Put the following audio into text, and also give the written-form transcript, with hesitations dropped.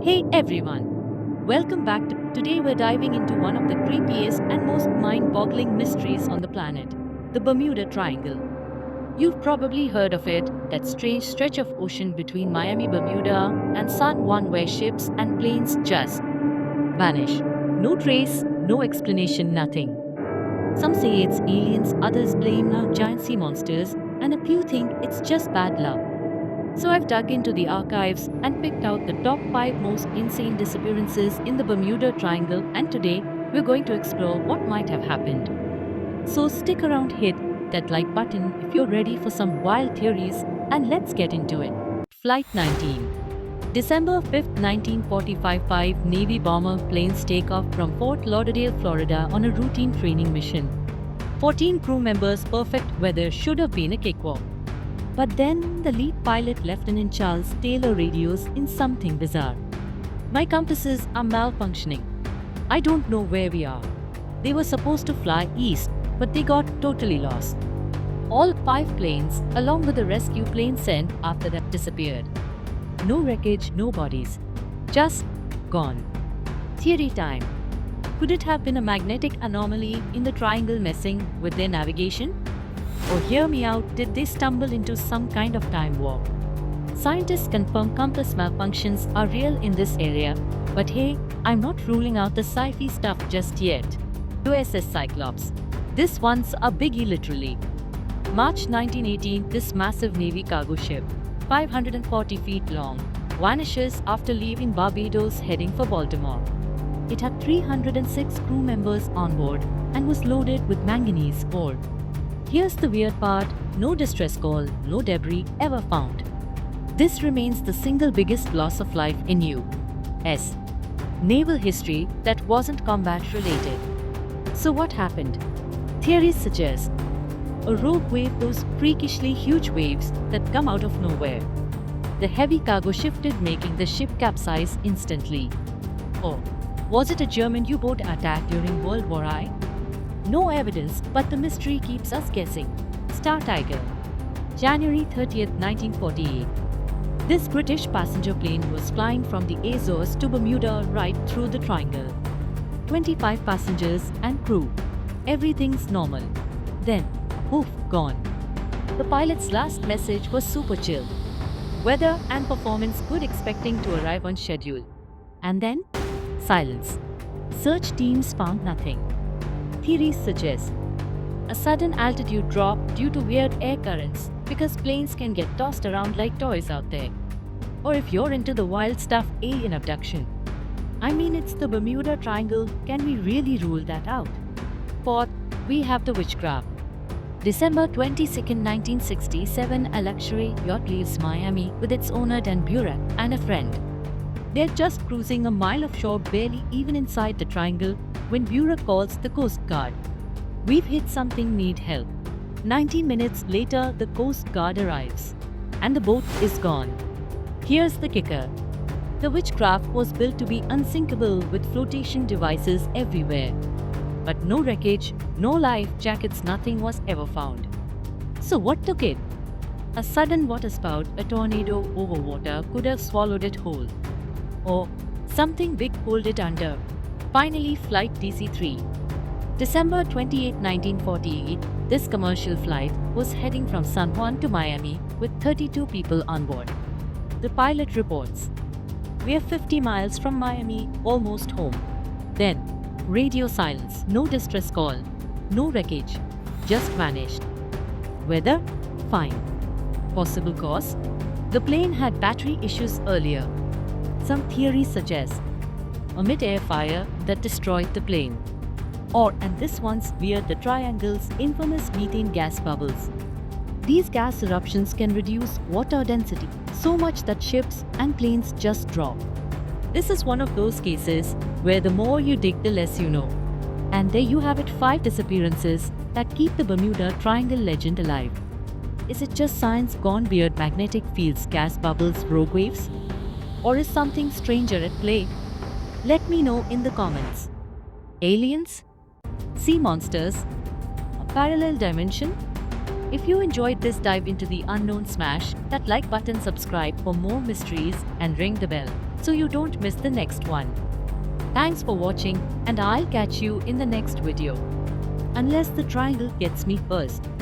Hey everyone! Welcome back. Today we're diving into one of the creepiest and most mind boggling mysteries on the planet, the Bermuda Triangle. You've probably heard of it, that strange stretch of ocean between Miami, Bermuda, and San Juan where ships and planes just vanish. No trace, no explanation, nothing. Some say it's aliens, others blame giant sea monsters, and a few think it's just bad luck. So I've dug into the archives and picked out the top 5 most insane disappearances in the Bermuda Triangle, and today we're going to explore what might have happened. So stick around, hit that like button if you're ready for some wild theories, and let's get into it. Flight 19. December 5th, 1945, 5 Navy bomber planes take off from Fort Lauderdale, Florida on a routine training mission. 14 crew members, perfect weather, should have been a cakewalk. But then the lead pilot, Lieutenant Charles Taylor, radios in something bizarre. My compasses are malfunctioning. I don't know where we are. They were supposed to fly east, but they got totally lost. All 5 planes, along with the rescue plane sent after that, disappeared. No wreckage, no bodies. Just gone. Theory time. Could it have been a magnetic anomaly in the triangle messing with their navigation? Or hear me out, did they stumble into some kind of time warp? Scientists confirm compass malfunctions are real in this area, but hey, I'm not ruling out the sci-fi stuff just yet. USS Cyclops. This one's a biggie literally. March 1918, this massive Navy cargo ship, 540 feet long, vanishes after leaving Barbados heading for Baltimore. It had 306 crew members on board and was loaded with manganese ore. Here's the weird part, no distress call, no debris ever found. This remains the single biggest loss of life in U.S. naval history that wasn't combat related. So what happened? Theories suggest a rogue wave, those freakishly huge waves that come out of nowhere. The heavy cargo shifted, making the ship capsize instantly. Or was it a German U-boat attack during World War I? No evidence, but the mystery keeps us guessing. Star Tiger. January 30th, 1948. This British passenger plane was flying from the Azores to Bermuda right through the triangle. 25 passengers and crew. Everything's normal. Then, poof, gone. The pilot's last message was super chill. Weather and performance good, expecting to arrive on schedule. And then, silence. Search teams found nothing. Theories suggest a sudden altitude drop due to weird air currents, because planes can get tossed around like toys out there. Or if you're into the wild stuff, alien abduction. I mean, it's the Bermuda Triangle, can we really rule that out? Fourth, we have the witchcraft. December 22nd, 1967, a luxury yacht leaves Miami with its owner Dan Burek and a friend. They're just cruising a mile offshore, barely even inside the triangle, when Burek calls the Coast Guard. We've hit something, need help. 90 minutes later, the Coast Guard arrives, and the boat is gone. Here's the kicker. The witchcraft was built to be unsinkable with flotation devices everywhere. But no wreckage, no life jackets, nothing was ever found. So what took it? A sudden waterspout, a tornado over water could have swallowed it whole. Or something big pulled it under. Finally, Flight DC-3. December 28, 1948, this commercial flight was heading from San Juan to Miami with 32 people on board. The pilot reports, "We're 50 miles from Miami, almost home." Then, radio silence, no distress call, no wreckage, just vanished. Weather? Fine. Possible cause? The plane had battery issues earlier. Some theories suggest a mid-air fire that destroyed the plane. Or, and this one's weird, the triangle's infamous methane gas bubbles. These gas eruptions can reduce water density so much that ships and planes just drop. This is one of those cases where the more you dig, the less you know. And there you have it, 5 disappearances that keep the Bermuda Triangle legend alive. Is it just science gone weird, magnetic fields, gas bubbles, rogue waves? Or is something stranger at play? Let me know in the comments. Aliens? Sea monsters? A parallel dimension? If you enjoyed this dive into the unknown, smash that like button, subscribe for more mysteries, and ring the bell so you don't miss the next one. Thanks for watching, and I'll catch you in the next video. Unless the triangle gets me first.